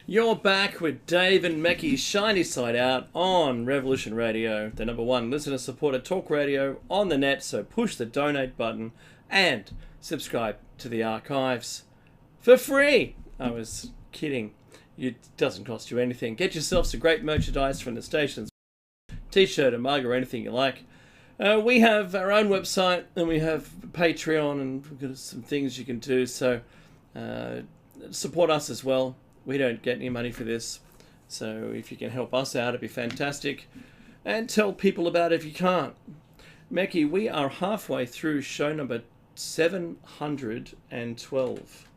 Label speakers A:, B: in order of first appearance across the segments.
A: You're back with Dave and Meckie's Shiny Side Out on Revolution Radio, the number one listener supported talk radio on the net, so push the donate button and subscribe to the archives for free. I was kidding. It doesn't cost you anything. Get yourself some great merchandise from the stations. T-shirt, a mug, or anything you like. We have our own website and we have Patreon and we've got some things you can do, so support us as well. We don't get any money for this, so if you can help us out, it'd be fantastic. And tell people about it if you can't. Meckie, we are halfway through show number 712.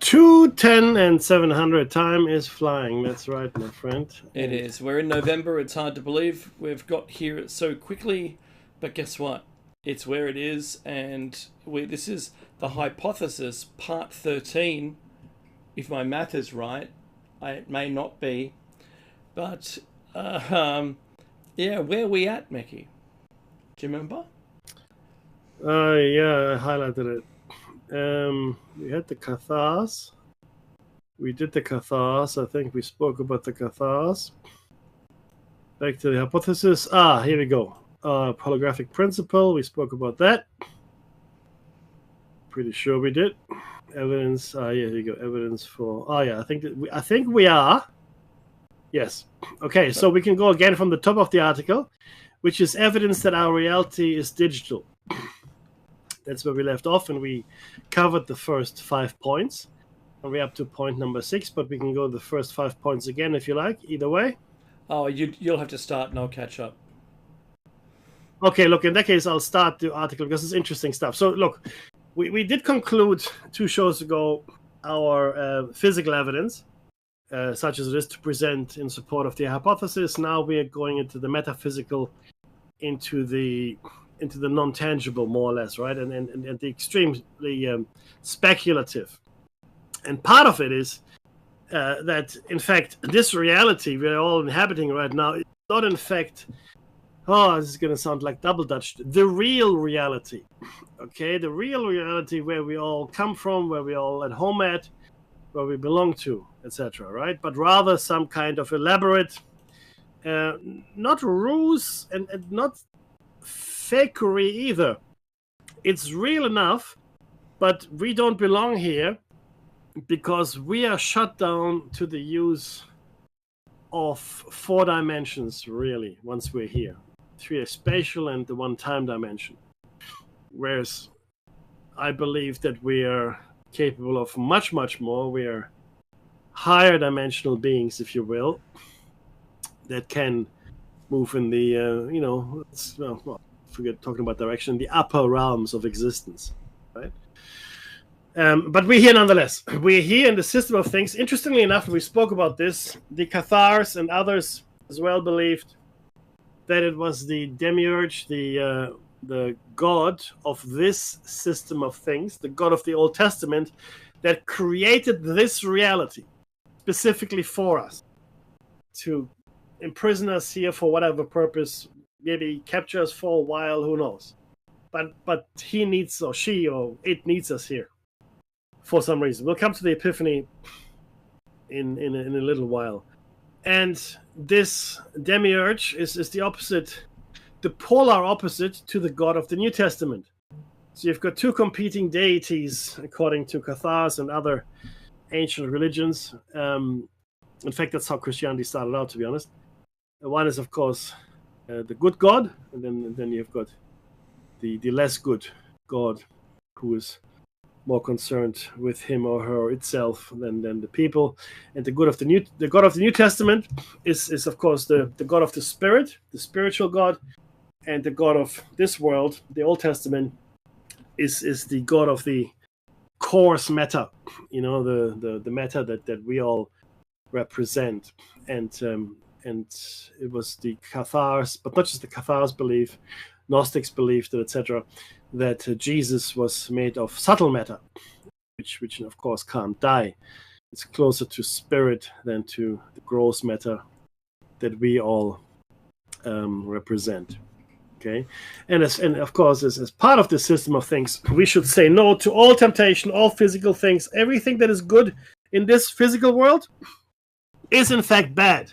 B: 210 and 700. Time is flying. That's right, my friend.
A: It is. We're in November. It's hard to believe we've got here so quickly, but guess what? It's where it is, and this is the hypothesis, part 13. If my math is right, it may not be, but yeah, where are we at, Meckie? Do you remember?
B: Yeah, I highlighted it. We had the Cathars. We did the Cathars. I think we spoke about the Cathars. Back to the hypothesis. Here we go. Holographic principle. We spoke about that. Pretty sure we did. Evidence. Yeah, here you go. Evidence for. Yeah. I think we are. Yes. Okay. So we can go again from the top of the article, which is evidence that our reality is digital. That's where we left off, and we covered the first 5 points. And we're up to point number 6, but we can go the first 5 points again if you like. Either way.
A: Oh, you'll have to start, and I'll catch up.
B: Okay, look, in that case, I'll start the article because it's interesting stuff. So, look, we did conclude 2 shows ago our physical evidence, such as it is to present in support of the hypothesis. Now we are going into the metaphysical, into the non-tangible, more or less, right? And the extremely speculative. And part of it is that, in fact, this reality we're all inhabiting right now is not, in fact... this is going to sound like double Dutch. The real reality, okay? The real reality where we all come from, where we all at home at, where we belong to, etc., right? But rather some kind of elaborate, not ruse and not fakery either. It's real enough, but we don't belong here because we are shut down to the use of 4 dimensions, really, once we're here. 3 spatial and the 1 time dimension. Whereas I believe that we are capable of much, much more. We are higher dimensional beings, if you will, that can move in the, forget talking about direction, the upper realms of existence, right? But we're here nonetheless. We're here in the system of things. Interestingly enough, we spoke about this. The Cathars and others as well believed that it was the demiurge, the god of this system of things, the god of the Old Testament, that created this reality specifically for us, to imprison us here for whatever purpose, maybe capture us for a while, who knows. But he needs, or she, or it needs us here for some reason. We'll come to the Epiphany in a little while. And this demiurge is the opposite, the polar opposite to the God of the New Testament. So you've got 2 competing deities, according to Cathars and other ancient religions. In fact, that's how Christianity started out, to be honest. One is, of course, the good God, and then you've got the less good God, who is more concerned with him or her itself than the people. And the God of the New Testament is of course the God of the Spirit, the spiritual God, and the God of this world, the Old Testament, is the God of the coarse matter, the matter that we all represent. And it was the Cathars, but not just the Cathars believe, Gnostics believed, etc., that Jesus was made of subtle matter, which of course can't die. It's closer to spirit than to the gross matter that we all represent. Okay, and of course, as part of the system of things, we should say no to all temptation, all physical things, everything that is good in this physical world is in fact bad.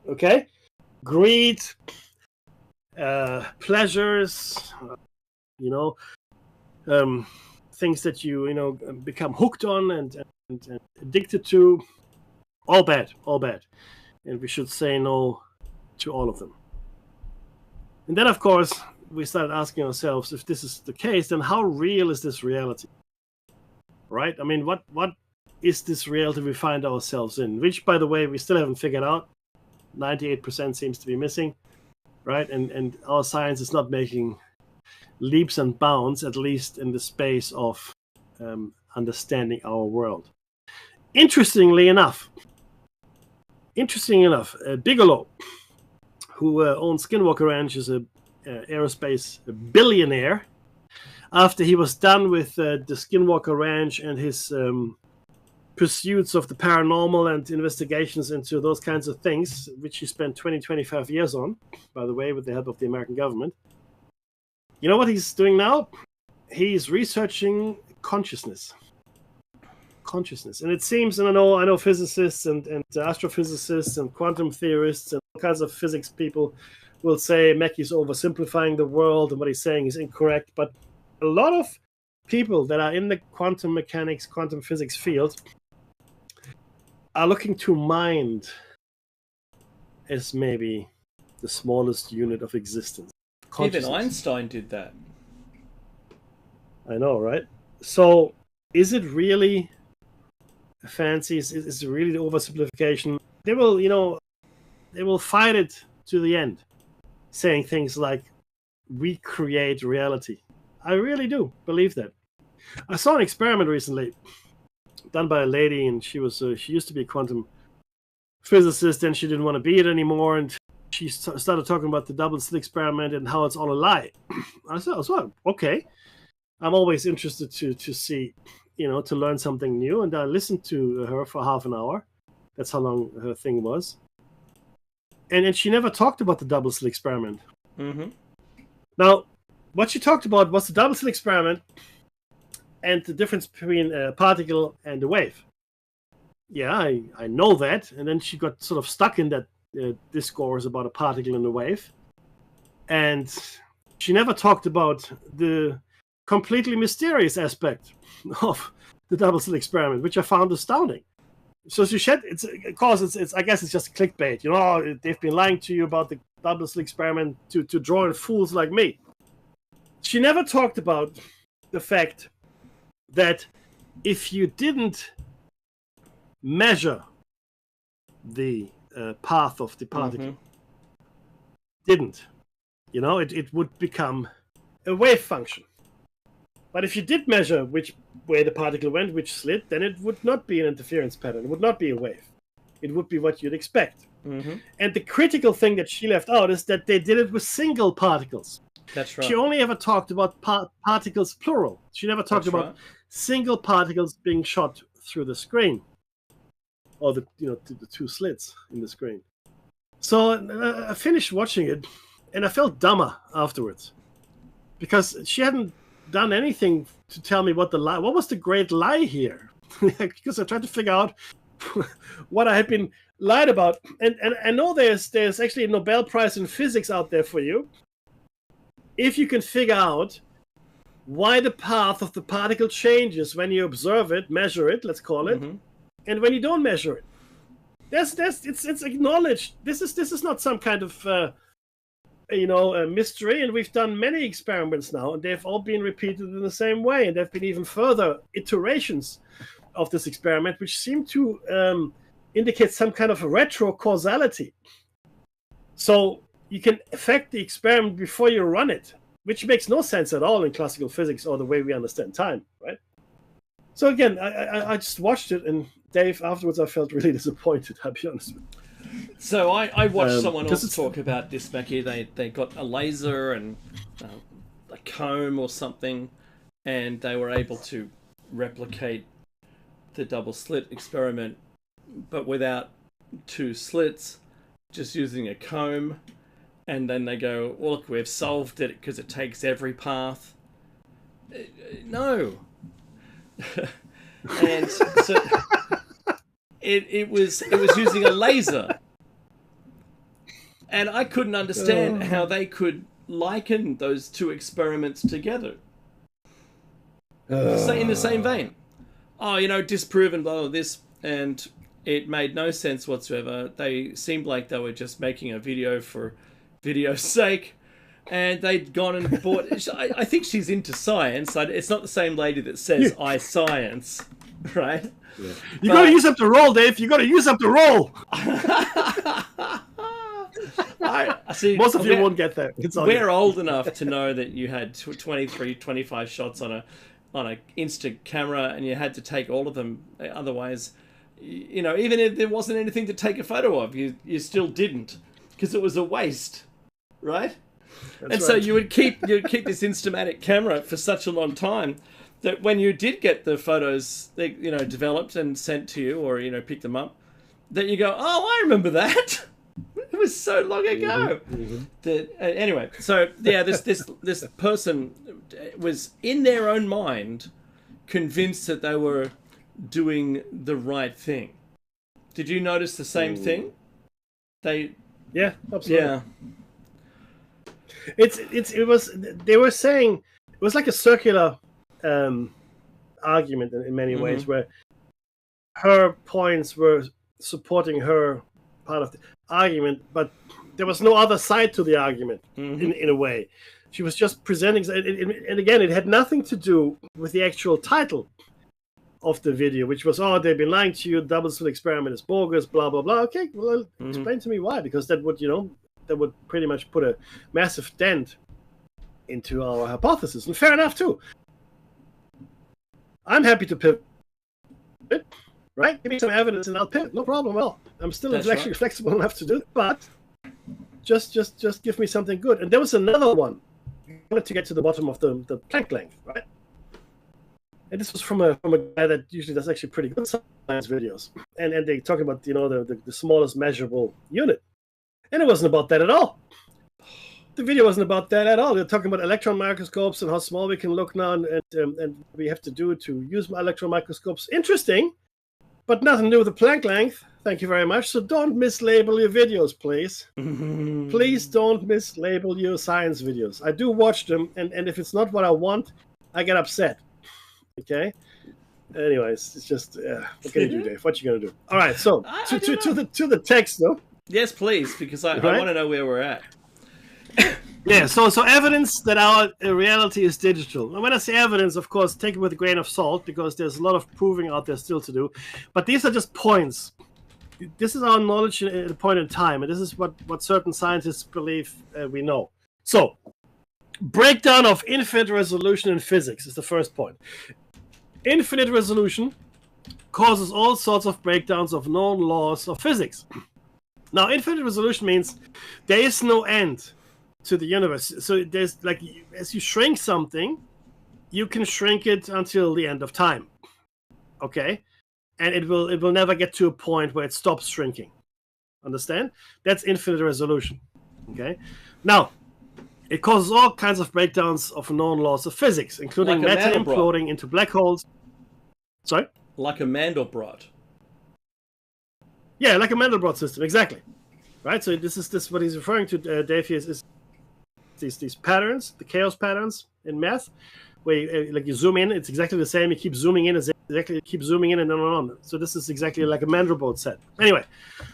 B: Okay? Greed, pleasures, things that you become hooked on and addicted to, all bad, and we should say no to all of them. And then, of course, we started asking ourselves, if this is the case, then how real is this reality? Right? I mean, what is this reality we find ourselves in? Which, by the way, we still haven't figured out. 98% seems to be missing, right? And our science is not making leaps and bounds, at least in the space of understanding our world. Interestingly enough, Bigelow, who owns Skinwalker Ranch, is an aerospace billionaire. After he was done with the Skinwalker Ranch and his pursuits of the paranormal and investigations into those kinds of things, which he spent 25 years on, by the way, with the help of the American government. You know what he's doing now? He's researching consciousness. And it seems, and I know physicists and astrophysicists and quantum theorists and all kinds of physics people will say Mackey's oversimplifying the world and what he's saying is incorrect. But a lot of people that are in the quantum mechanics, quantum physics field are looking to mind as maybe the smallest unit of existence.
A: Even Einstein did that.
B: I know, right? So is it really fancy? Is it really the oversimplification? They will fight it to the end, saying things like, we create reality. I really do believe that. I saw an experiment recently done by a lady, and she used to be a quantum physicist, and she didn't want to be it anymore, and she started talking about the double slit experiment and how it's all a lie. I said, well, okay. I'm always interested to see, to learn something new, and I listened to her for half an hour. That's how long her thing was. And she never talked about the double slit experiment.
A: Mm-hmm.
B: Now, what she talked about was the double slit experiment and the difference between a particle and a wave. Yeah, I know that. And then she got sort of stuck in that discourse about a particle and a wave. And she never talked about the completely mysterious aspect of the double slit experiment, which I found astounding. So she said, I guess it's just clickbait. They've been lying to you about the double slit experiment to draw in fools like me. She never talked about the fact that if you didn't measure the path of the particle, it would become a wave function. But if you did measure which way the particle went, which slit, then it would not be an interference pattern. It would not be a wave. It would be what you'd expect.
A: Mm-hmm.
B: And the critical thing that she left out is that they did it with single particles.
A: That's right.
B: She only ever talked about particles plural. She never talked about single particles being shot through the screen, or the two slits in the screen. So I finished watching it, and I felt dumber afterwards, because she hadn't done anything to tell me what was the great lie here. Because I tried to figure out what I had been lied about, and I know there's actually a Nobel Prize in physics out there for you if you can figure out why the path of the particle changes when you observe it, measure it, let's call it, and when you don't measure it. It's acknowledged. This is not some kind of a mystery, and we've done many experiments now, and they've all been repeated in the same way, and there have been even further iterations of this experiment which seem to indicate some kind of retro causality. So you can affect the experiment before you run it, which makes no sense at all in classical physics or the way we understand time, right? So again, I just watched it, and Dave, afterwards I felt really disappointed, I'll be honest with you.
A: So I watched someone else talk about this, Mackie. They got a laser and a comb or something, and they were able to replicate the double slit experiment, but without two slits, just using a comb. And then they go, well, look, we've solved it because it takes every path. No. And so it was using a laser, and I couldn't understand how they could liken those two experiments together. In the same vein. Oh, disproven, blah, blah, this, and it made no sense whatsoever. They seemed like they were just making a video for video's sake, and they'd gone and bought... I think she's into science. It's not the same lady that says, I science, right?
B: Yeah. You got to use up the roll, Dave. You got to use up the roll.
A: I see.
B: Most of you won't get that.
A: We're old enough to know that you had 23, 25 shots on a Insta camera, and you had to take all of them. Otherwise, even if there wasn't anything to take a photo of, you still didn't, because it was a waste, right? So you would keep this Instamatic camera for such a long time that when you did get the photos, developed and sent to you, or pick them up, that you go, oh, I remember that. It was so long ago. That anyway. So yeah, this person was in their own mind convinced that they were doing the right thing. Did you notice the same thing?
B: Yeah, absolutely.
A: Yeah.
B: They were saying it was like a circular argument in many ways, where her points were supporting her part of the argument, but there was no other side to the argument in a way. She was just presenting, and again, it had nothing to do with the actual title of the video, which was, oh, they've been lying to you, double slit experiment is bogus, blah, blah, blah. Okay, well, explain to me why, because that would pretty much put a massive dent into our hypothesis, and fair enough too. I'm happy to pivot, right? Give me some evidence and I'll pivot, no problem. Well, I'm still intellectually flexible enough to do it, but just give me something good. And there was another one. I wanted to get to the bottom of the Planck length, right? And this was from a guy that usually does actually pretty good science videos, and they talk about the smallest measurable unit, and it wasn't about that at all. The video wasn't about that at all. They're talking about electron microscopes and how small we can look now, and we have to do to use electron microscopes. Interesting, but nothing to do with the Planck length. Thank you very much. So don't mislabel your videos, please. Please don't mislabel your science videos. I do watch them, and if it's not what I want, I get upset. Okay. Anyways, it's just what can you do, Dave? What you gonna do? All right. So to the text, though.
A: Yes, please, because I want to know where we're at.
B: Yeah, so evidence that our reality is digital. And when I say evidence, of course, take it with a grain of salt, because there's a lot of proving out there still to do. But these are just points. This is our knowledge at a point in time, and this is what certain scientists believe we know. So, breakdown of infinite resolution in physics is the first point. Infinite resolution causes all sorts of breakdowns of known laws of physics. Now, infinite resolution means there is no end to the universe. So there's as you shrink something, you can shrink it until the end of time. Okay? And it will never get to a point where it stops shrinking. Understand? That's infinite resolution. Okay? Now, it causes all kinds of breakdowns of known laws of physics, including matter imploding into black holes. Sorry?
A: Like a Mandelbrot.
B: Yeah, like a Mandelbrot system, exactly. Right? So this what he's referring to, Dave, is these patterns, the chaos patterns in math, where you zoom in, it's exactly the same. You keep zooming in, keep zooming in, and on. So this is exactly like a Mandelbrot set. Anyway,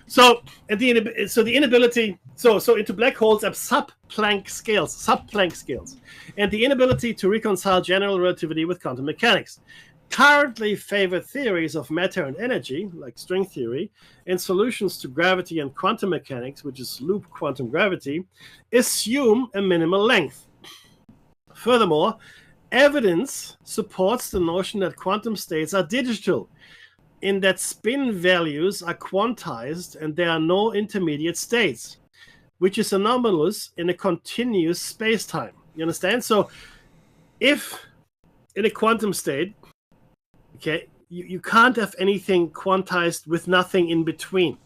B: so the inability, so into black holes at sub-Planck scales, and the inability to reconcile general relativity with quantum mechanics. Currently favored theories of matter and energy, like string theory, and solutions to gravity and quantum mechanics, which is loop quantum gravity, assume a minimal length. Furthermore, evidence supports the notion that quantum states are digital, in that spin values are quantized and there are no intermediate states, which is anomalous in a continuous space-time. You understand? So if in a quantum state, okay, you can't have anything quantized with nothing in between.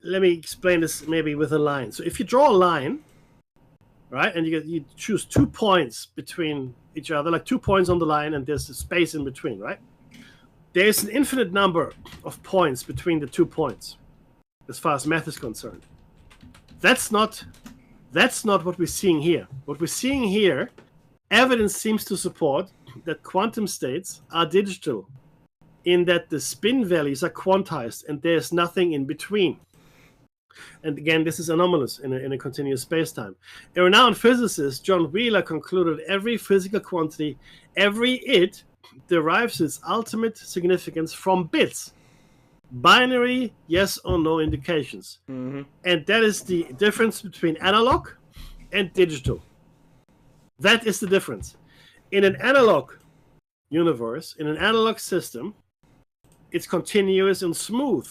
B: Let me explain this maybe with a line. So if you draw a line, right, and you choose 2 points between each other, like 2 points on the line, and there's a space in between, right? There's an infinite number of points between the 2 points, as far as math is concerned. That's not what we're seeing here. What we're seeing here, evidence seems to support that quantum states are digital, in that the spin values are quantized and there's nothing in between. And again, this is anomalous in a continuous space-time. A renowned physicist, John Wheeler, concluded every physical quantity, every it, derives its ultimate significance from bits. Binary yes or no indications.
A: Mm-hmm.
B: And that is the difference between analog and digital. That is the difference. In an analog universe, in an analog system, it's continuous and smooth.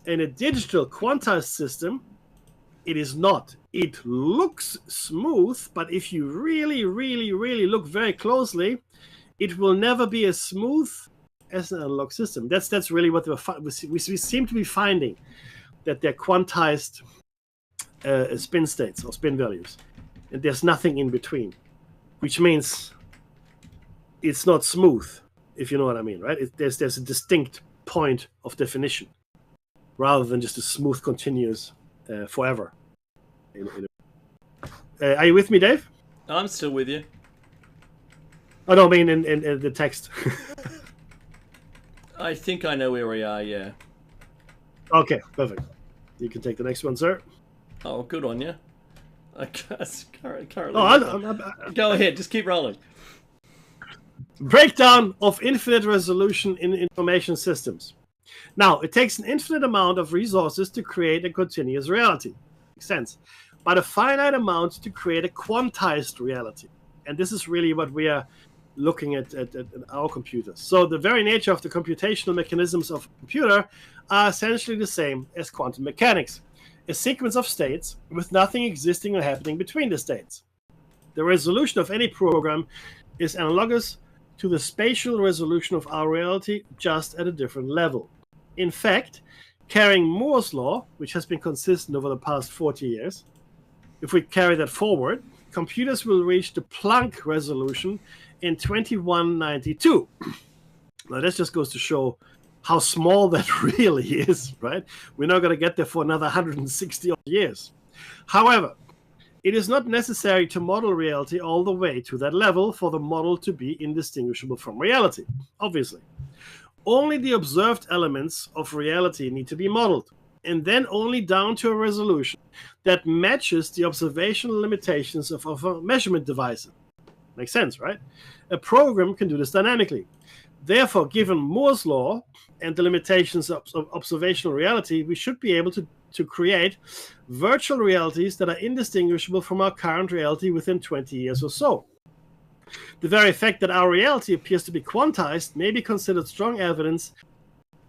B: In a digital quantized system, it is not. It looks smooth, but if you really, really, really look very closely, it will never be as smooth as an analog system. That's really what we seem to be finding, that they're quantized spin states or spin values, and there's nothing in between, which means it's not smooth, if you know what I mean, right? There's a distinct point of definition, rather than just a smooth, continuous forever. Are you with me, Dave?
A: I'm still with you.
B: I don't mean in the text.
A: I think I know where we are, yeah.
B: Okay, perfect. You can take the next one, sir.
A: Oh, good on you. I currently... Go ahead, just keep rolling.
B: Breakdown of infinite resolution in information systems. Now, it takes an infinite amount of resources to create a continuous reality. Makes sense. But a finite amount to create a quantized reality. And this is really what we are looking at our computers. So the very nature of the computational mechanisms of a computer are essentially the same as quantum mechanics. A sequence of states with nothing existing or happening between the states. The resolution of any program is analogous to the spatial resolution of our reality, just at a different level. In fact, carrying Moore's law, which has been consistent over the past 40 years, if we carry that forward, computers will reach the Planck resolution in 2192. Now, this just goes to show how small that really is, right? We're not going to get there for another 160 years. However, it is not necessary to model reality all the way to that level for the model to be indistinguishable from reality, obviously. Only the observed elements of reality need to be modeled, and then only down to a resolution that matches the observational limitations of a measurement device. Makes sense, right? A program can do this dynamically. Therefore, given Moore's law and the limitations of observational reality, we should be able to create virtual realities that are indistinguishable from our current reality within 20 years or so. The very fact that our reality appears to be quantized may be considered strong evidence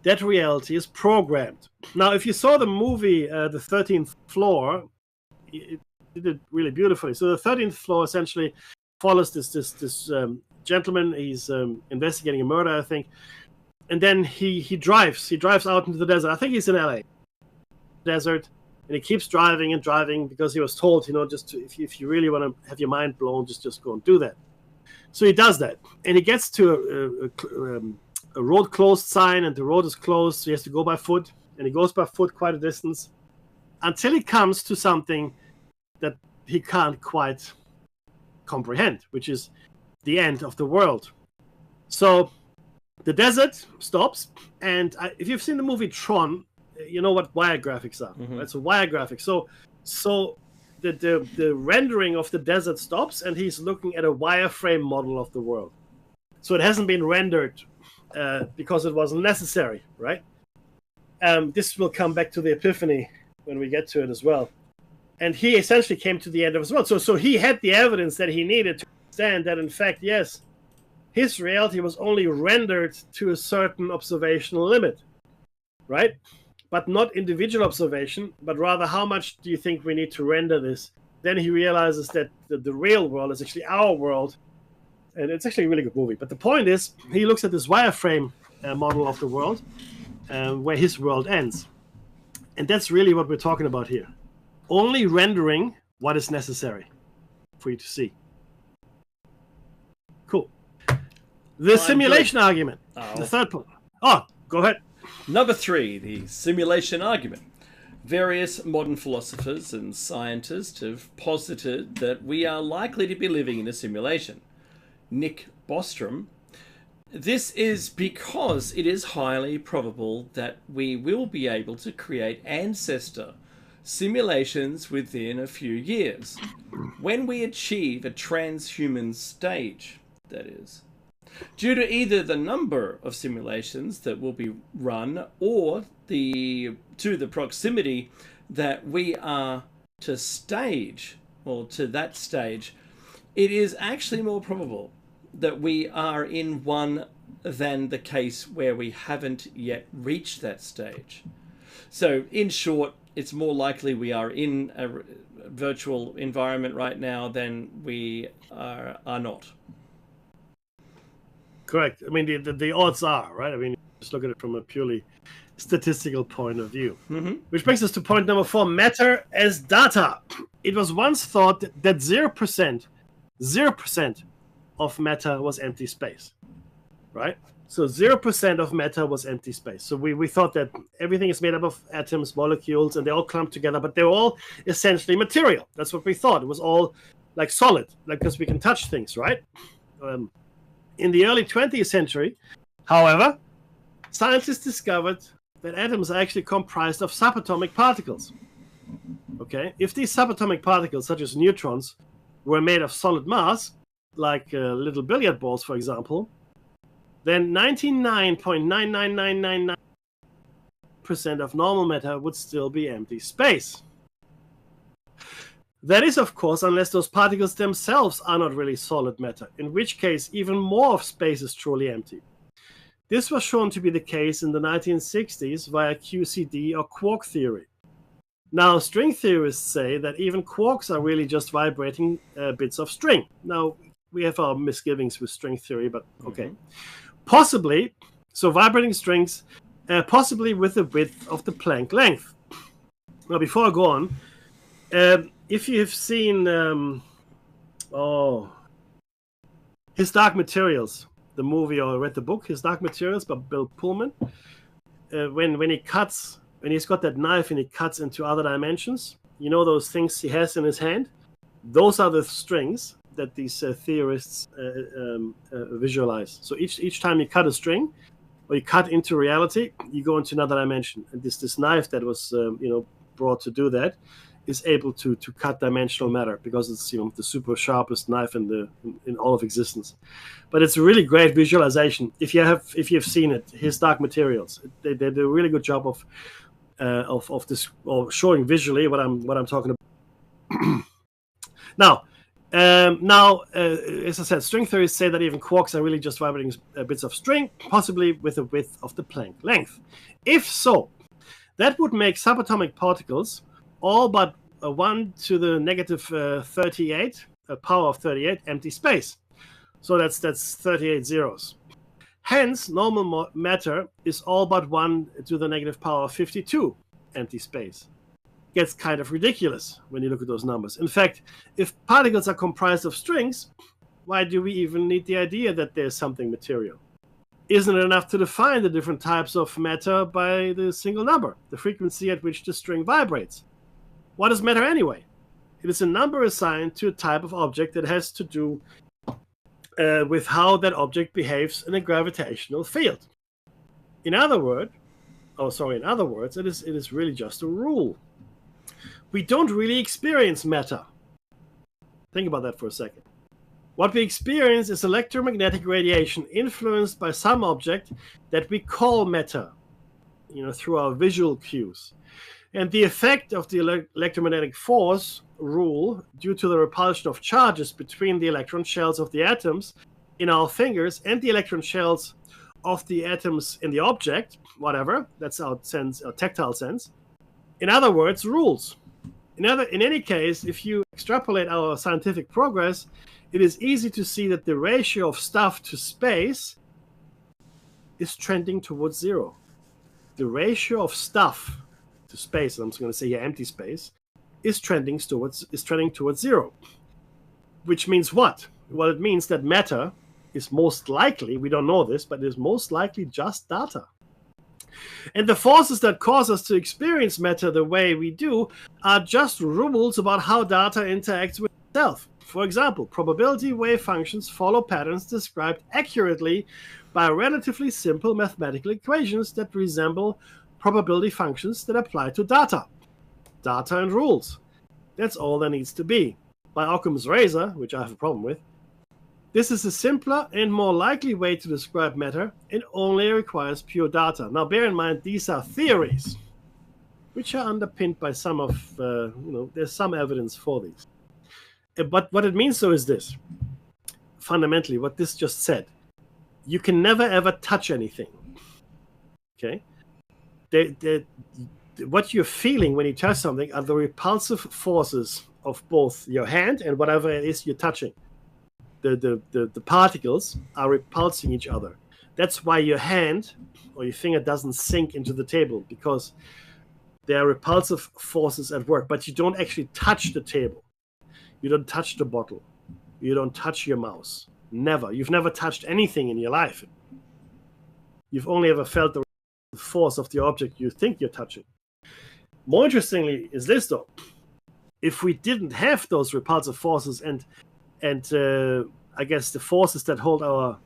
B: that reality is programmed. Now, if you saw the movie The 13th Floor, it did it really beautifully. So the 13th Floor essentially follows this gentleman. He's investigating a murder, I think, and then he drives out into the desert. I think he's in LA desert, and he keeps driving and driving because he was told, just if you really want to have your mind blown, just go and do that. So he does that, and he gets to a road closed sign, and the road is closed, so he has to go by foot, and he goes by foot quite a distance until he comes to something that he can't quite comprehend, which is the end of the world. So the desert stops, and if you've seen the movie Tron, you know what wire graphics are.
A: Mm-hmm.
B: Right? So wire graphics. So the rendering of the desert stops, and he's looking at a wireframe model of the world. So it hasn't been rendered because it wasn't necessary, right? This will come back to the epiphany when we get to it as well. And he essentially came to the end of his world. So he had the evidence that he needed to understand that, in fact, yes, his reality was only rendered to a certain observational limit, right? But not individual observation, but rather how much do you think we need to render this? Then he realizes that the real world is actually our world. And it's actually a really good movie. But the point is, he looks at this wireframe model of the world where his world ends. And that's really what we're talking about here. Only rendering what is necessary for you to see. Cool. The simulation argument. The third point. Oh, go ahead.
A: Number 3, the simulation argument. Various modern philosophers and scientists have posited that we are likely to be living in a simulation. Nick Bostrom. This is because it is highly probable that we will be able to create ancestor simulations within a few years, when we achieve a transhuman stage, that is. Due to either the number of simulations that will be run or to the proximity that we are to stage, or to that stage, it is actually more probable that we are in one than the case where we haven't yet reached that stage. So, in short, it's more likely we are in a virtual environment right now than we are not.
B: Correct. I mean, the odds are, right? I mean, just look at it from a purely statistical point of view.
A: Mm-hmm.
B: Which brings us to point number 4, matter as data. It was once thought that 0% of matter was empty space, right? So 0% of matter was empty space. So we thought that everything is made up of atoms, molecules, and they all clump together, but they're all essentially material. That's what we thought. It was all like solid, like because we can touch things, right? In the early 20th century, however, scientists discovered that atoms are actually comprised of subatomic particles. Okay, if these subatomic particles, such as neutrons, were made of solid mass, like little billiard balls, for example, then 99.99999% of normal matter would still be empty space. That is, of course, unless those particles themselves are not really solid matter, in which case even more of space is truly empty. This was shown to be the case in the 1960s via QCD or quark theory. Now, string theorists say that even quarks are really just vibrating bits of string. Now, we have our misgivings with string theory, but okay. Possibly, so vibrating strings, possibly with the width of the Planck length. Now, before I go on, if you have seen His Dark Materials, the movie, or read the book, His Dark Materials by Bill Pullman, when he's got that knife and he cuts into other dimensions, you know those things he has in his hand? Those are the strings that these theorists visualize. So each time you cut a string, or you cut into reality, you go into another dimension. And this knife that was brought to do that is able to cut dimensional matter, because it's the super sharpest knife in all of existence. But it's a really great visualization. If you've seen it, His Dark Materials, they do a really good job of this, or showing visually what I'm talking about. Now, as I said, string theorists say that even quarks are really just vibrating bits of string, possibly with the width of the Planck length. If so, that would make subatomic particles all but 1 to the negative 38, power of 38, empty space. So that's 38 zeros. Hence, normal matter is all but 1 to the negative power of 52, empty space. Gets kind of ridiculous when you look at those numbers. In fact, if particles are comprised of strings, why do we even need the idea that there's something material? Isn't it enough to define the different types of matter by the single number, the frequency at which the string vibrates? What is matter anyway? It is a number assigned to a type of object that has to do with how that object behaves in a gravitational field. In other words, it is really just a rule. We don't really experience matter. Think about that for a second. What we experience is electromagnetic radiation influenced by some object that we call matter, through our visual cues. And the effect of the electromagnetic force rule, due to the repulsion of charges between the electron shells of the atoms in our fingers and the electron shells of the atoms in the object, whatever, that's our sense, our tactile sense. In other words, rules. In any case, if you extrapolate our scientific progress, it is easy to see that the ratio of stuff to space is trending towards zero. The ratio of stuff to space, I'm just going to say here empty space, is trending towards zero. Which means what? Well, it means that matter is most likely, we don't know this, but it is most likely just data. And the forces that cause us to experience matter the way we do are just rules about how data interacts with itself. For example, probability wave functions follow patterns described accurately by relatively simple mathematical equations that resemble probability functions that apply to data. Data and rules. That's all there needs to be. By Occam's razor, which I have a problem with, this is a simpler and more likely way to describe matter and only requires pure data. Now, bear in mind, these are theories, which are underpinned by some of, there's some evidence for these. But what it means, though, is this. Fundamentally, what this just said, you can never, ever touch anything. Okay? What you're feeling when you touch something are the repulsive forces of both your hand and whatever it is you're touching. The particles are repulsing each other. That's why your hand or your finger doesn't sink into the table, because there are repulsive forces at work, but you don't actually touch the table. You don't touch the bottle. You don't touch your mouse. Never. You've never touched anything in your life. You've only ever felt the force of the object you think you're touching. More interestingly is this, though. If we didn't have those repulsive forces and I guess the forces that hold our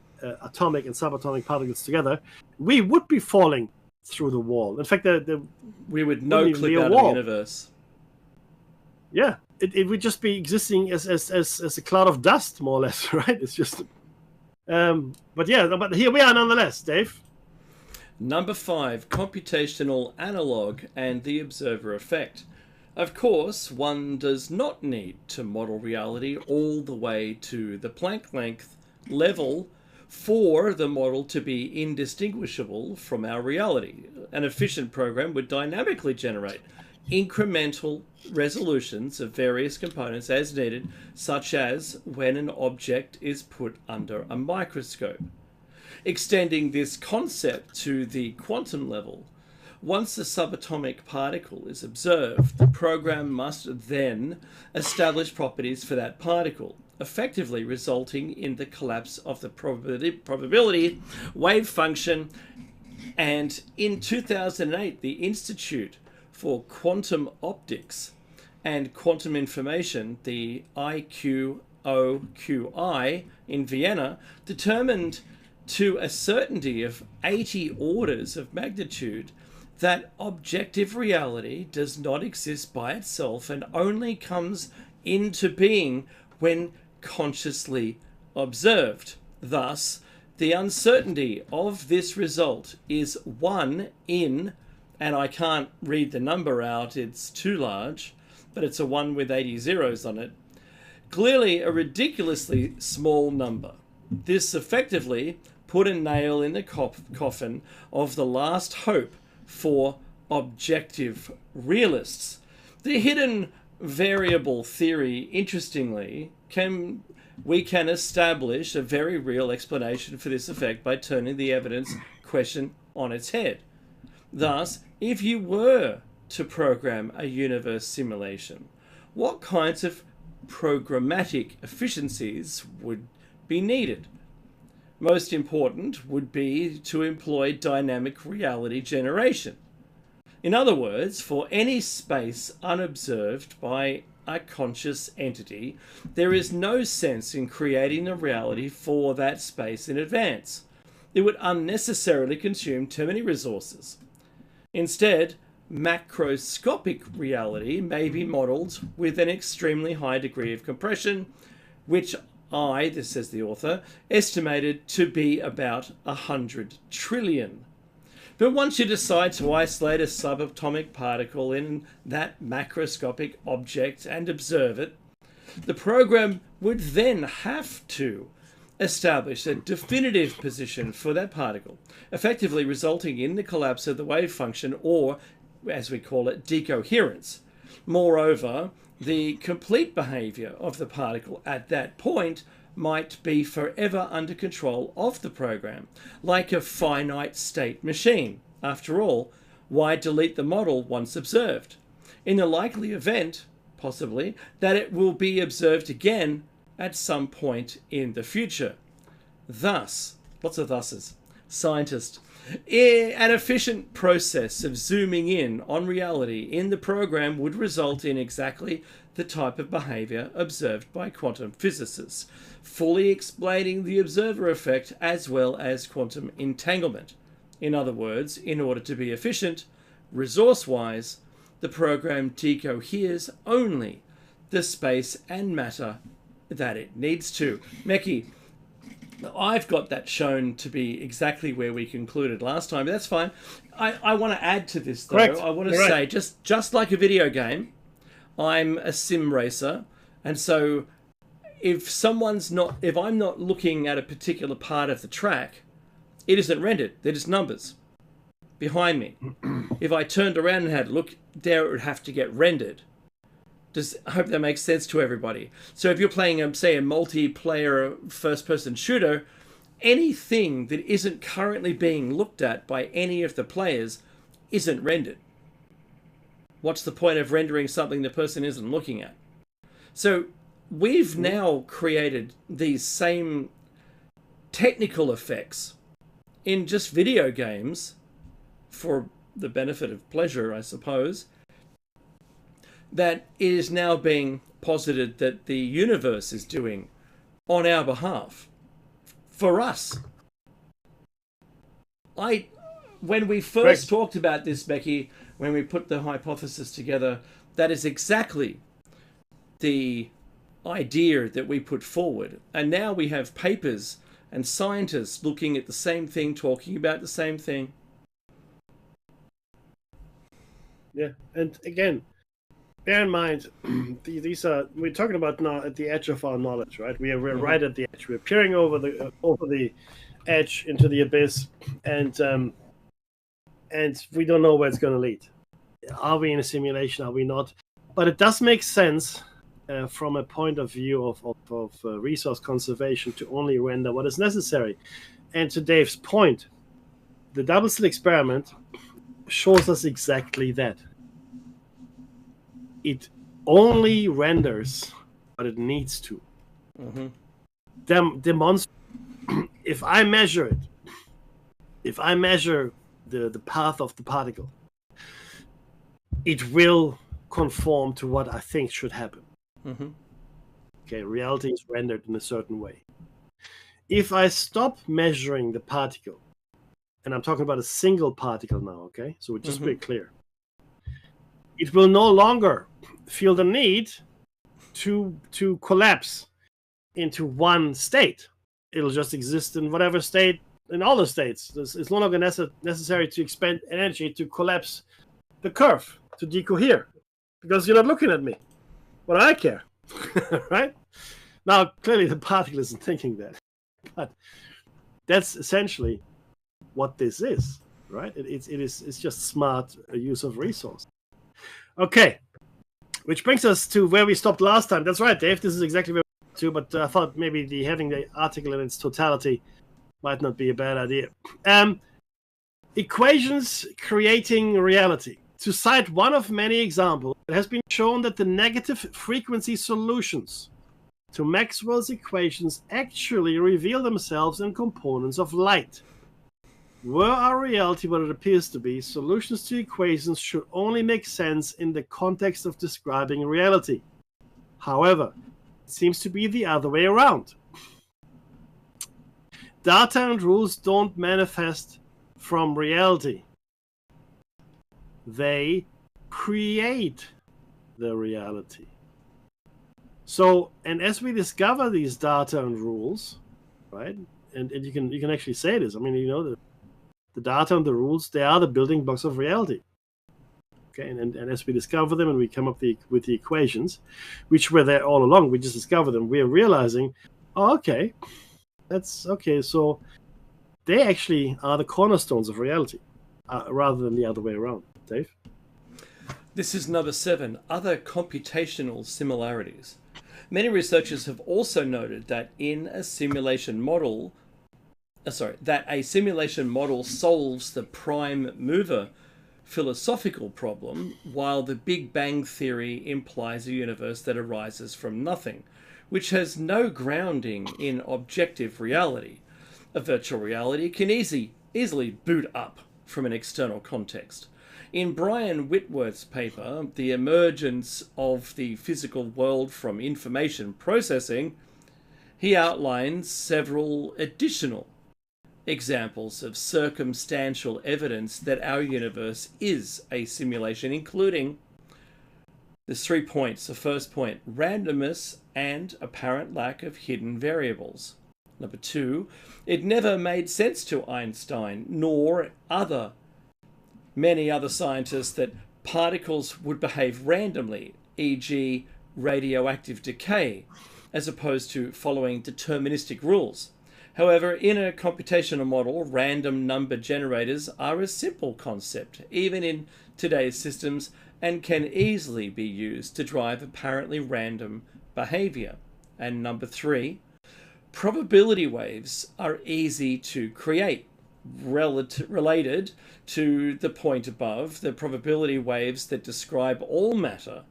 B: atomic and subatomic particles together, we would be falling through the wall. In fact,
A: we would no clip out of the universe.
B: Yeah, it would just be existing as a cloud of dust, more or less, right? It's just, but here we are nonetheless, Dave.
A: Number 5, computational analog and the observer effect. Of course, one does not need to model reality all the way to the Planck length level for the model to be indistinguishable from our reality. An efficient program would dynamically generate incremental resolutions of various components as needed, such as when an object is put under a microscope. Extending this concept to the quantum level, once a subatomic particle is observed, the program must then establish properties for that particle, effectively resulting in the collapse of the probability wave function. And in 2008, the Institute for Quantum Optics and Quantum Information, the IQOQI in Vienna, determined to a certainty of 80 orders of magnitude that objective reality does not exist by itself and only comes into being when consciously observed. Thus, the uncertainty of this result is 1 in, and I can't read the number out, it's too large, but it's a 1 with 80 zeros on it, clearly a ridiculously small number. This effectively put a nail in the coffin of the last hope for objective realists. The hidden variable theory, interestingly, we can establish a very real explanation for this effect by turning the evidence question on its head. Thus, if you were to program a universe simulation, what kinds of programmatic efficiencies would be needed? Most important would be to employ dynamic reality generation. In other words, for any space unobserved by a conscious entity, there is no sense in creating a reality for that space in advance. It would unnecessarily consume too many resources. Instead, macroscopic reality may be modeled with an extremely high degree of compression, which this says the author, estimated to be about 100 trillion. But once you decide to isolate a subatomic particle in that macroscopic object and observe it, the program would then have to establish a definitive position for that particle, effectively resulting in the collapse of the wave function, or, as we call it, decoherence. Moreover, the complete behavior of the particle at that point might be forever under control of the program, like a finite state machine. After all, why delete the model once observed? In the likely event, possibly, that it will be observed again at some point in the future. Thus, lots of thuses, scientists An efficient process of zooming in on reality in the program would result in exactly the type of behavior observed by quantum physicists, fully explaining the observer effect as well as quantum entanglement. In other words, in order to be efficient, resource-wise, the program decoheres only the space and matter that it needs to. Meki, I've got that shown to be exactly where we concluded last time, but that's fine. I want to add to this, though.
B: Correct.
A: I want to say, just like a video game, I'm a sim racer, and so if I'm not looking at a particular part of the track, it isn't rendered. They're just numbers behind me. If I turned around and had a look there, it would have to get rendered. I hope that makes sense to everybody. So if you're playing, say, a multiplayer first-person shooter, anything that isn't currently being looked at by any of the players isn't rendered. What's the point of rendering something the person isn't looking at? So we've now created these same technical effects in just video games for the benefit of pleasure, I suppose, that it is now being posited that the universe is doing on our behalf, for us. When we first talked about this, Becky, when we put the hypothesis together, that is exactly the idea that we put forward. And now we have papers and scientists looking at the same thing, talking about the same thing.
B: Yeah, and again, bear in mind, we're talking about now at the edge of our knowledge, right? We're right at the edge. We're peering over the edge into the abyss, and we don't know where it's going to lead. Are we in a simulation? Are we not? But it does make sense from a point of view of resource conservation to only render what is necessary. And to Dave's point, the double slit experiment shows us exactly that. It only renders what it needs to. Demonstrate. If I measure it, if I measure the path of the particle, it will conform to what I think should happen. Okay, reality is rendered in a certain way. If I stop measuring the particle, and I'm talking about a single particle now, okay? So just to be clear. It will no longer feel the need to collapse into one state. It'll just exist in whatever state, in all the states. It's no longer necessary to expend energy to collapse the curve, to decohere, because you're not looking at me. What do I care? Right? Now, clearly the particle isn't thinking that. But that's essentially what this is, right? It's just smart use of resource. Okay, which brings us to where we stopped last time. That's right, Dave. This is exactly where we to, but I thought maybe having the article in its totality might not be a bad idea. Equations creating reality. To cite one of many examples, it has been shown that the negative frequency solutions to Maxwell's equations actually reveal themselves in components of light. Were our reality what it appears to be, solutions to equations should only make sense in the context of describing reality. However, it seems to be the other way around. Data and rules don't manifest from reality. They create the reality. So, and as we discover these data and rules, right, and you can actually say this. I mean, you know, the data and the rules, they are the building blocks of reality. Okay, and as we discover them and we come up with the equations, which were there all along, we just discover them, we are realizing, oh, okay, that's okay, so they actually are the cornerstones of reality, rather than the other way around. Dave?
A: This is number 7, other computational similarities. Many researchers have also noted that a simulation model solves the prime mover philosophical problem, while the Big Bang Theory implies a universe that arises from nothing, which has no grounding in objective reality. A virtual reality can easily boot up from an external context. In Brian Whitworth's paper, The Emergence of the Physical World from Information Processing, he outlines several additional examples of circumstantial evidence that our universe is a simulation, including there's 3 points. The first point, randomness and apparent lack of hidden variables. Number 2, it never made sense to Einstein nor many other scientists that particles would behave randomly, e.g. radioactive decay, as opposed to following deterministic rules. However, in a computational model, random number generators are a simple concept, even in today's systems, and can easily be used to drive apparently random behavior. And number 3, probability waves are easy to create. Related to the point above, the probability waves that describe all matter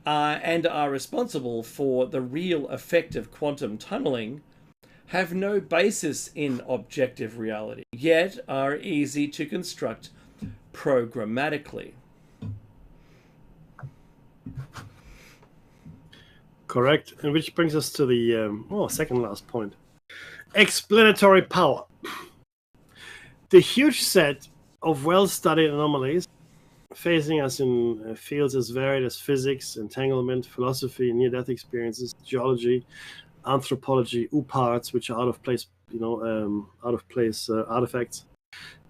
A: and are responsible for the real effect of quantum tunneling have no basis in objective reality, yet are easy to construct programmatically.
B: Correct. And which brings us to the second last point. Explanatory power. The huge set of well-studied anomalies facing us in fields as varied as physics, entanglement, philosophy, near-death experiences, geology, anthropology, UPARTs, which are out of place artifacts,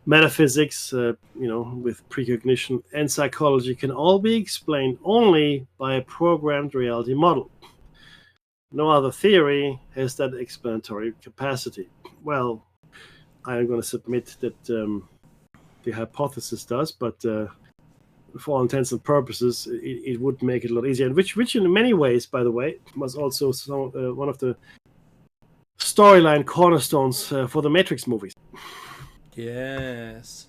B: metaphysics, with precognition, and psychology can all be explained only by a programmed reality model. No other theory has that explanatory capacity. Well, I am going to submit that the hypothesis does, but for all intents and purposes, it would make it a lot easier. And which in many ways, by the way, was also one of the storyline cornerstones for the Matrix movies.
A: Yes.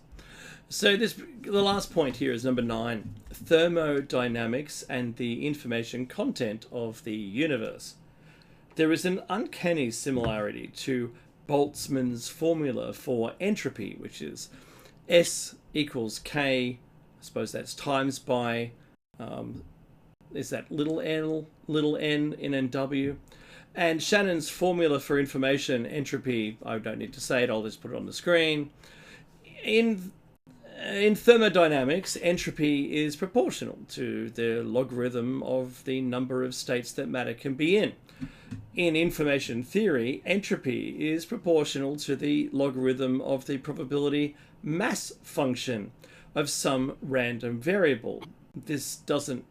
A: So the last point here is number 9, thermodynamics and the information content of the universe. There is an uncanny similarity to Boltzmann's formula for entropy, which is S equals K, I suppose that's times by, is that little n in NW? And Shannon's formula for information entropy, I don't need to say it, I'll just put it on the screen. In thermodynamics, entropy is proportional to the logarithm of the number of states that matter can be in. In information theory, entropy is proportional to the logarithm of the probability mass function of some random variable. This doesn't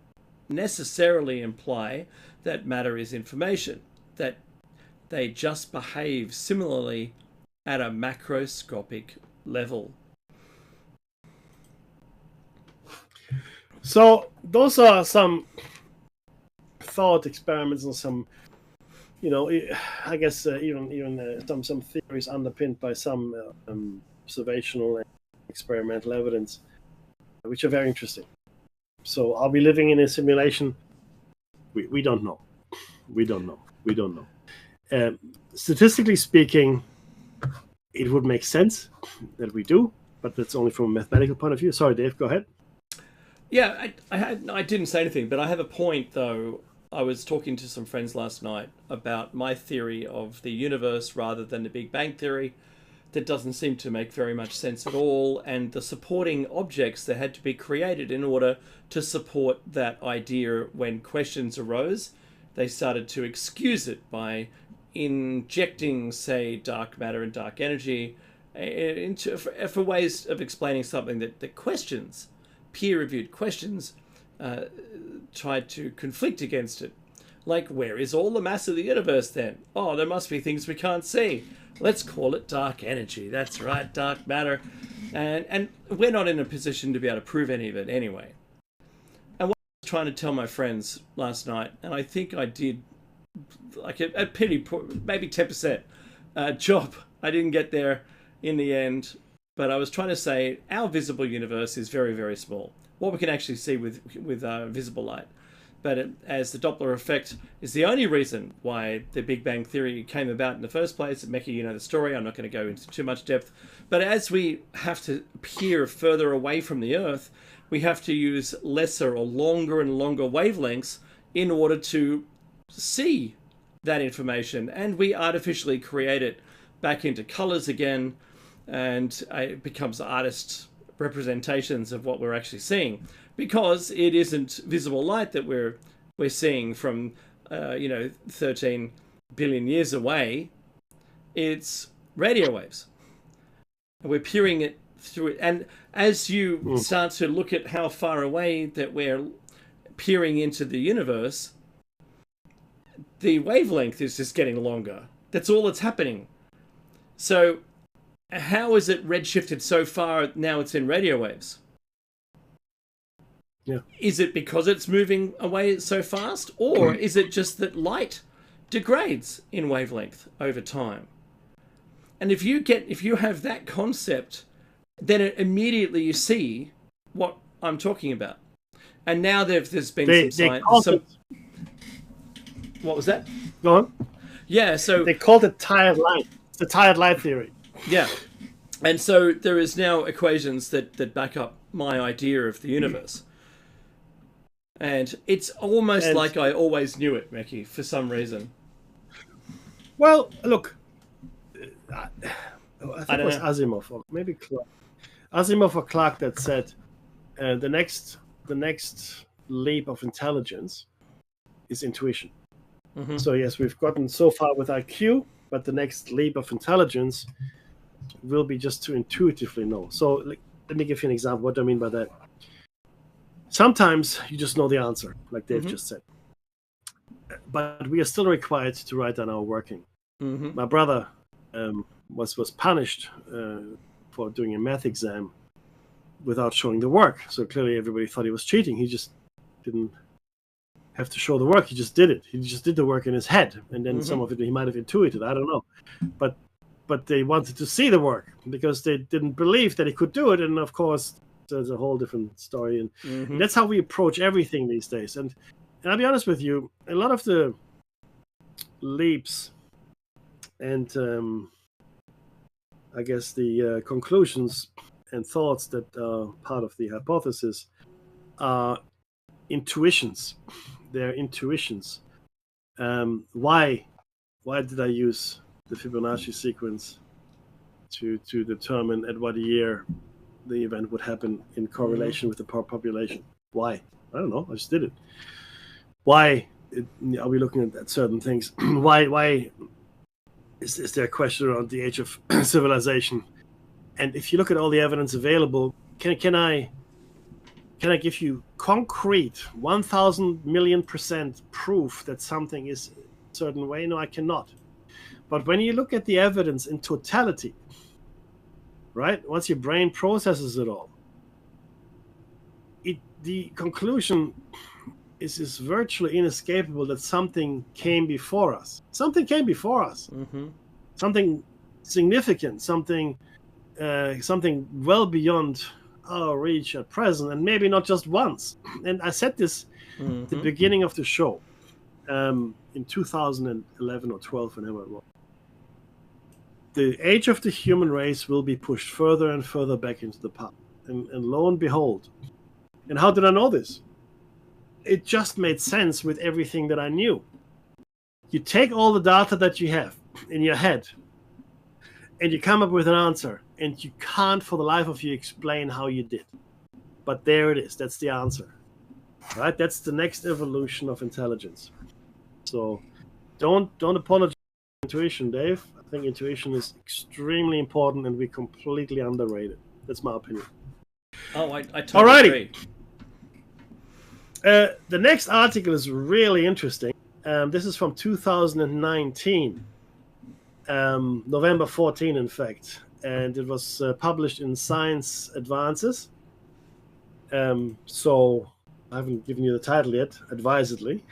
A: necessarily imply that matter is information, that they just behave similarly at a macroscopic level.
B: So those are some thought experiments and some, I guess even some theories underpinned by some observational and experimental evidence, which are very interesting. So are we living in a simulation? We don't know. We don't know. Statistically speaking, it would make sense that we do, but that's only from a mathematical point of view. Sorry, Dave, go ahead.
A: Yeah, I didn't say anything, but I have a point, though. I was talking to some friends last night about my theory of the universe rather than the Big Bang Theory. That doesn't seem to make very much sense at all, and the supporting objects that had to be created in order to support that idea when questions arose, they started to excuse it by injecting, say, dark matter and dark energy for ways of explaining something that questions, peer-reviewed questions, tried to conflict against it. Like, where is all the mass of the universe then? Oh, there must be things we can't see. Let's call it dark energy. That's right, dark matter. And we're not in a position to be able to prove any of it anyway. And what I was trying to tell my friends last night, and I think I did like a pretty, maybe 10% job. I didn't get there in the end, but I was trying to say our visible universe is very, very small. What we can actually see with visible light. but as the Doppler effect is the only reason why the Big Bang Theory came about in the first place. Mecca, you know the story. I'm not going to go into too much depth. But as we have to appear further away from the Earth, we have to use lesser or longer and longer wavelengths in order to see that information. And we artificially create it back into colors again, and it becomes artist representations of what we're actually seeing, because it isn't visible light that we're seeing from 13 billion years away. It's radio waves. We're peering it through it, and as you start to look at how far away that we're peering into the universe, the wavelength is just getting longer. That's all that's happening. So how is it redshifted so far now it's in radio waves?
B: Yeah.
A: Is it because it's moving away so fast, or is it just that light degrades in wavelength over time? And if you have that concept, then immediately you see what I'm talking about. And now there's been some science. What was that?
B: Go on.
A: Yeah, so
B: they called it tired light. It's the tired light theory.
A: Yeah. And so there is now equations that back up my idea of the universe. And it's almost like I always knew it, Mecki, for some reason.
B: Well, look, I think it was Asimov, or maybe Clark. Asimov or Clark that said the next leap of intelligence is intuition. Mm-hmm. So yes, we've gotten so far with IQ, but the next leap of intelligence will be just to intuitively know. So let me give you an example. What do I mean by that? Sometimes you just know the answer, like Dave just said. But we are still required to write down our working. Mm-hmm. My brother was punished for doing a math exam without showing the work. So clearly everybody thought he was cheating. He just didn't have to show the work. He just did it. He just did the work in his head. And then some of it he might have intuited. I don't know. But they wanted to see the work because they didn't believe that he could do it. And of course, there's a whole different story. And that's how we approach everything these days. And I'll be honest with you, a lot of the leaps and I guess the conclusions and thoughts that are part of the hypothesis are intuitions. They're intuitions. Why did I use the Fibonacci sequence to determine at what year the event would happen in correlation with the population? Why? I don't know. I just did it. Why are we looking at certain things? Why is there a question around the age of civilization? And if you look at all the evidence available, can I give you concrete 1,000 million % proof that something is a certain way? No, I cannot. But when you look at the evidence in totality, right? Once your brain processes it all, the conclusion is virtually inescapable that something came before us. Something came before us. Mm-hmm. Something significant. Something well beyond our reach at present, and maybe not just once. And I said this at the beginning of the show in 2011 or 12, whenever it was. The age of the human race will be pushed further and further back into the past. And lo and behold. And how did I know this? It just made sense with everything that I knew. You take all the data that you have in your head and you come up with an answer, and you can't for the life of you explain how you did. But there it is. That's the answer. Right? That's the next evolution of intelligence. So don't apologize for intuition, Dave. I think intuition is extremely important and we completely underrate it. That's my opinion.
A: Oh, I totally agree.
B: The next article is really interesting. This is from 2019, November 14, in fact, and it was published in Science Advances. So I haven't given you the title yet, advisedly.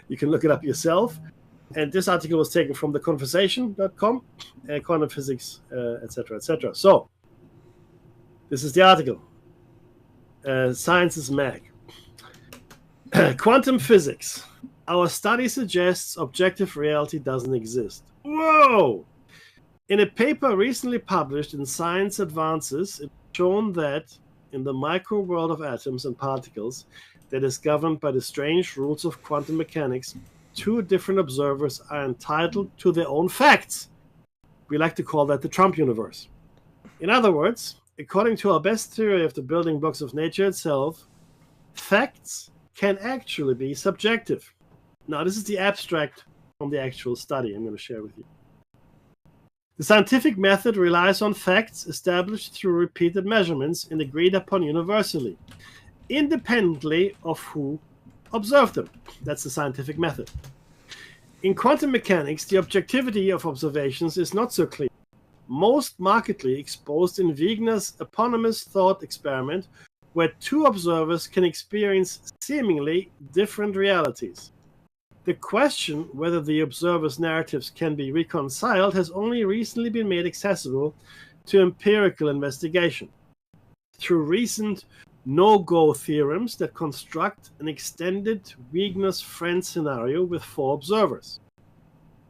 B: You can look it up yourself. And this article was taken from theconversation.com, quantum physics, etc., etc. So this is the article. Sciences Mag. Quantum physics. Our study suggests objective reality doesn't exist. Whoa! In a paper recently published in Science Advances, it's shown that in the micro world of atoms and particles that is governed by the strange rules of quantum mechanics, two different observers are entitled to their own facts. We like to call that the Trump universe. In other words, according to our best theory of the building blocks of nature itself, facts can actually be subjective. Now, this is the abstract from the actual study I'm going to share with you. The scientific method relies on facts established through repeated measurements and agreed upon universally, independently of who observed them. That's the scientific method. In quantum mechanics, the objectivity of observations is not so clear. Most markedly exposed in Wigner's eponymous thought experiment, where two observers can experience seemingly different realities. The question whether the observers' narratives can be reconciled has only recently been made accessible to empirical investigation through recent no-go theorems that construct an extended Wigner's friend scenario with 4 observers.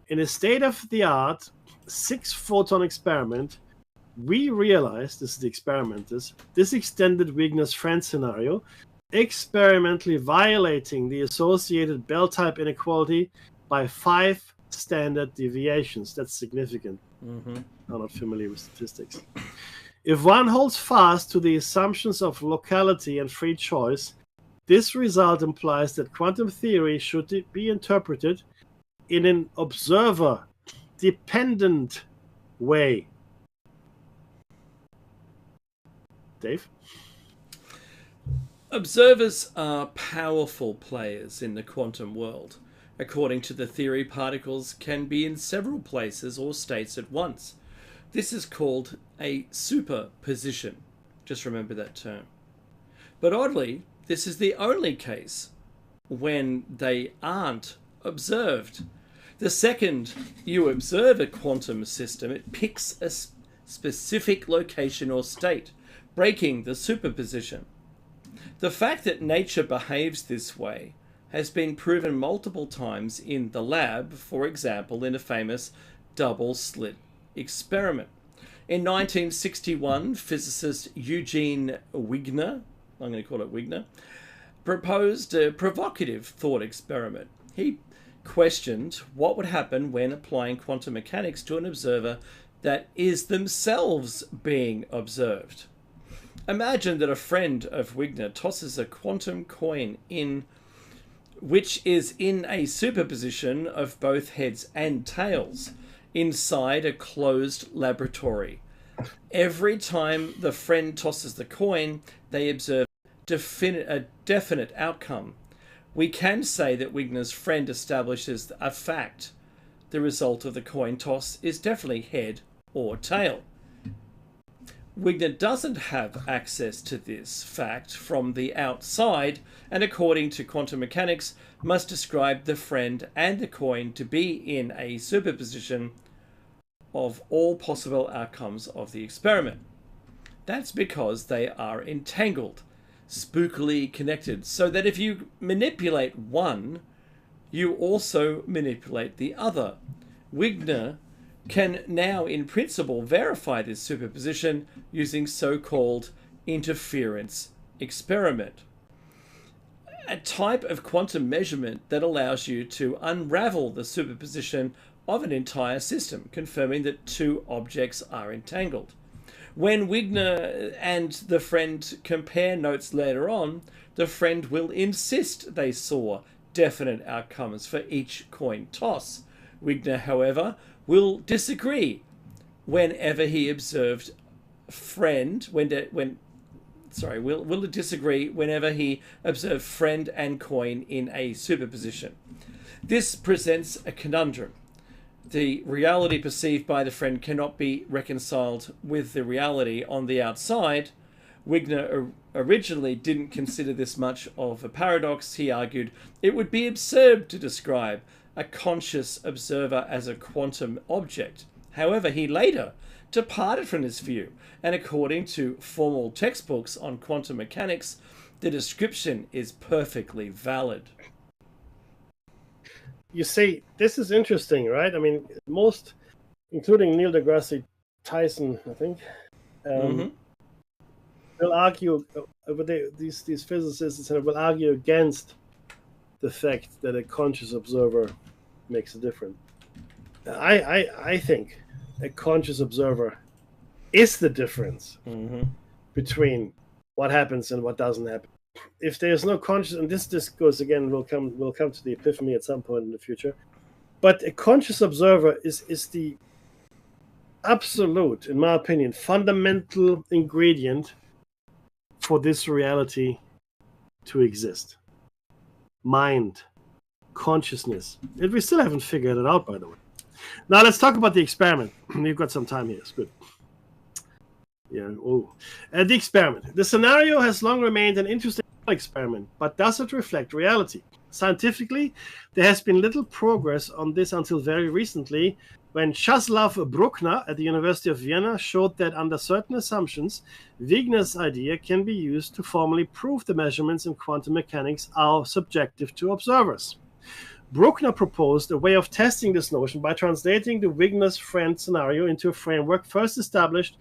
B: In a state-of-the-art 6-photon experiment, we realized, this is the experimenters, this extended Wigner's friend scenario experimentally violating the associated Bell-type inequality by 5 standard deviations. That's significant. I'm not familiar with statistics. If one holds fast to the assumptions of locality and free choice, this result implies that quantum theory should be interpreted in an observer-dependent way. Dave?
A: Observers are powerful players in the quantum world. According to the theory, particles can be in several places or states at once. This is called a superposition. Just remember that term. But oddly, this is the only case when they aren't observed. The second you observe a quantum system, it picks a specific location or state, breaking the superposition. The fact that nature behaves this way has been proven multiple times in the lab, for example, in a famous double-slit experiment. In 1961, physicist Eugene Wigner, I'm going to call it Wigner, proposed a provocative thought experiment. He questioned what would happen when applying quantum mechanics to an observer that is themselves being observed. Imagine that a friend of Wigner tosses a quantum coin in which is in a superposition of both heads and tails inside a closed laboratory. Every time the friend tosses the coin, they observe a definite outcome. We can say that Wigner's friend establishes a fact. The result of the coin toss is definitely head or tail. Wigner doesn't have access to this fact from the outside, and according to quantum mechanics, must describe the friend and the coin to be in a superposition of all possible outcomes of the experiment. That's because they are entangled, spookily connected, so that if you manipulate one, you also manipulate the other. Wigner can now, in principle, verify this superposition using so-called interference experiment, a type of quantum measurement that allows you to unravel the superposition of an entire system, confirming that two objects are entangled. When Wigner and the friend compare notes later on, the friend will insist they saw definite outcomes for each coin toss. Wigner, however, will disagree whenever he observed friend will disagree whenever he observed friend and coin in a superposition. This presents a conundrum. The reality perceived by the friend cannot be reconciled with the reality on the outside. Wigner originally didn't consider this much of a paradox. He argued it would be absurd to describe a conscious observer as a quantum object. However, he later departed from this view, and according to formal textbooks on quantum mechanics, the description is perfectly valid.
B: You see, this is interesting, right? I mean, most, including Neil deGrasse Tyson, I think, will argue, these physicists will argue against the fact that a conscious observer makes a difference. I think a conscious observer is the difference between what happens and what doesn't happen. If there's no conscious, and this goes again, we'll come to the epiphany at some point in the future. But a conscious observer is the absolute, in my opinion, fundamental ingredient for this reality to exist. Mind, consciousness. And we still haven't figured it out, by the way. Now let's talk about the experiment. We've got some time here. It's good. Yeah. Oh, the experiment. The scenario has long remained an interesting experiment, but does it reflect reality? Scientifically, there has been little progress on this until very recently, when Czesław Bruckner at the University of Vienna showed that under certain assumptions, Wigner's idea can be used to formally prove the measurements in quantum mechanics are subjective to observers. Bruckner proposed a way of testing this notion by translating the Wigner's friend scenario into a framework first established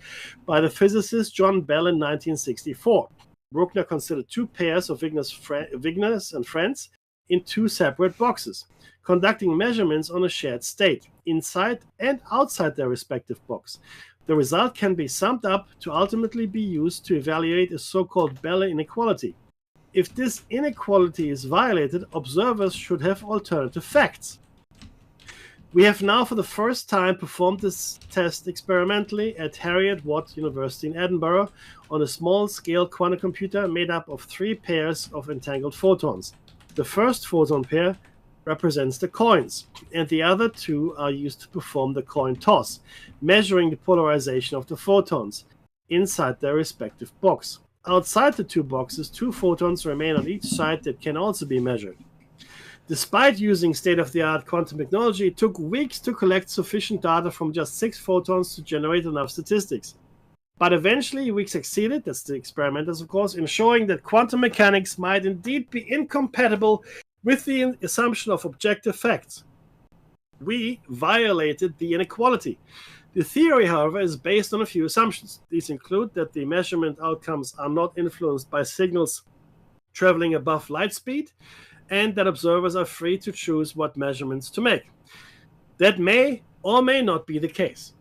B: by the physicist John Bell in 1964. Bruckner considered two pairs of Wigner's and friends in two separate boxes, conducting measurements on a shared state, inside and outside their respective box. The result can be summed up to ultimately be used to evaluate a so-called Bell inequality. If this inequality is violated, observers should have alternative facts. We have now for the first time performed this test experimentally at Heriot-Watt University in Edinburgh on a small-scale quantum computer made up of three pairs of entangled photons. The first photon pair represents the coins, and the other two are used to perform the coin toss, measuring the polarization of the photons inside their respective box. Outside the two boxes, two photons remain on each side that can also be measured. Despite using state-of-the-art quantum technology, it took weeks to collect sufficient data from just 6 photons to generate enough statistics. But eventually we succeeded, that's the experimenters of course, in showing that quantum mechanics might indeed be incompatible with the assumption of objective facts. We violated the inequality. The theory, however, is based on a few assumptions. These include that the measurement outcomes are not influenced by signals traveling above light speed, and that observers are free to choose what measurements to make. That may or may not be the case.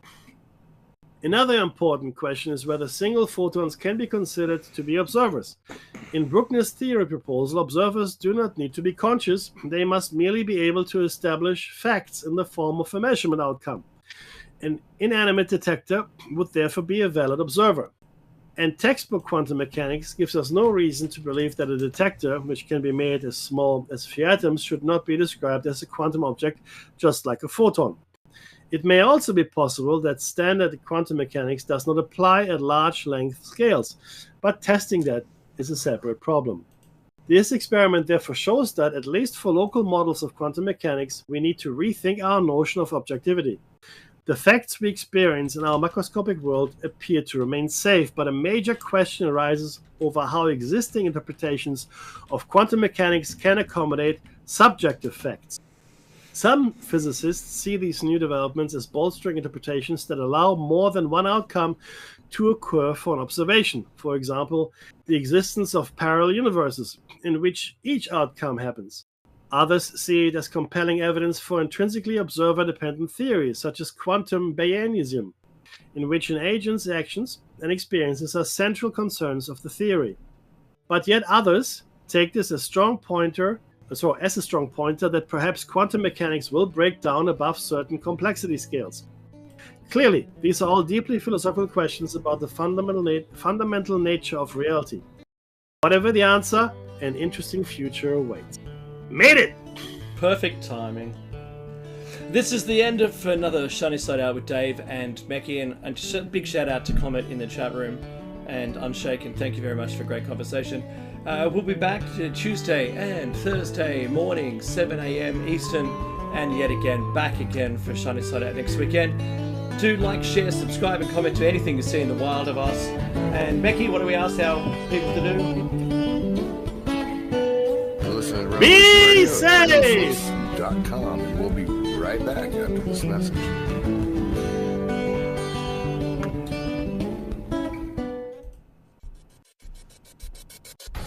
B: Another important question is whether single photons can be considered to be observers. In Bruckner's theory proposal, observers do not need to be conscious, they must merely be able to establish facts in the form of a measurement outcome. An inanimate detector would therefore be a valid observer. And textbook quantum mechanics gives us no reason to believe that a detector, which can be made as small as few atoms, should not be described as a quantum object, just like a photon. It may also be possible that standard quantum mechanics does not apply at large length scales, but testing that is a separate problem. This experiment therefore shows that, at least for local models of quantum mechanics, we need to rethink our notion of objectivity. The facts we experience in our macroscopic world appear to remain safe, but a major question arises over how existing interpretations of quantum mechanics can accommodate subjective facts. Some physicists see these new developments as bolstering interpretations that allow more than one outcome to occur for an observation. For example, the existence of parallel universes in which each outcome happens. Others see it as compelling evidence for intrinsically observer-dependent theories, such as quantum Bayesianism, in which an agent's actions and experiences are central concerns of the theory. But yet others take this as a strong pointer that perhaps quantum mechanics will break down above certain complexity scales. Clearly, these are all deeply philosophical questions about the fundamental nature of reality. Whatever the answer, an interesting future awaits. Made it!
A: Perfect timing. This is the end of another Shiny Side Out with Dave and Meki, and a big shout out to Comet in the chat room and Unshaken. Thank you very much for a great conversation. We'll be back Tuesday and Thursday morning, 7 a.m. Eastern, and yet again back again for Shiny Side Out next weekend. Do like, share, subscribe, and comment to anything you see in the wild of us. And Becky, what do we ask our people to do?
C: Listen to
B: Be safe!
C: .com, and we'll be right back after this message.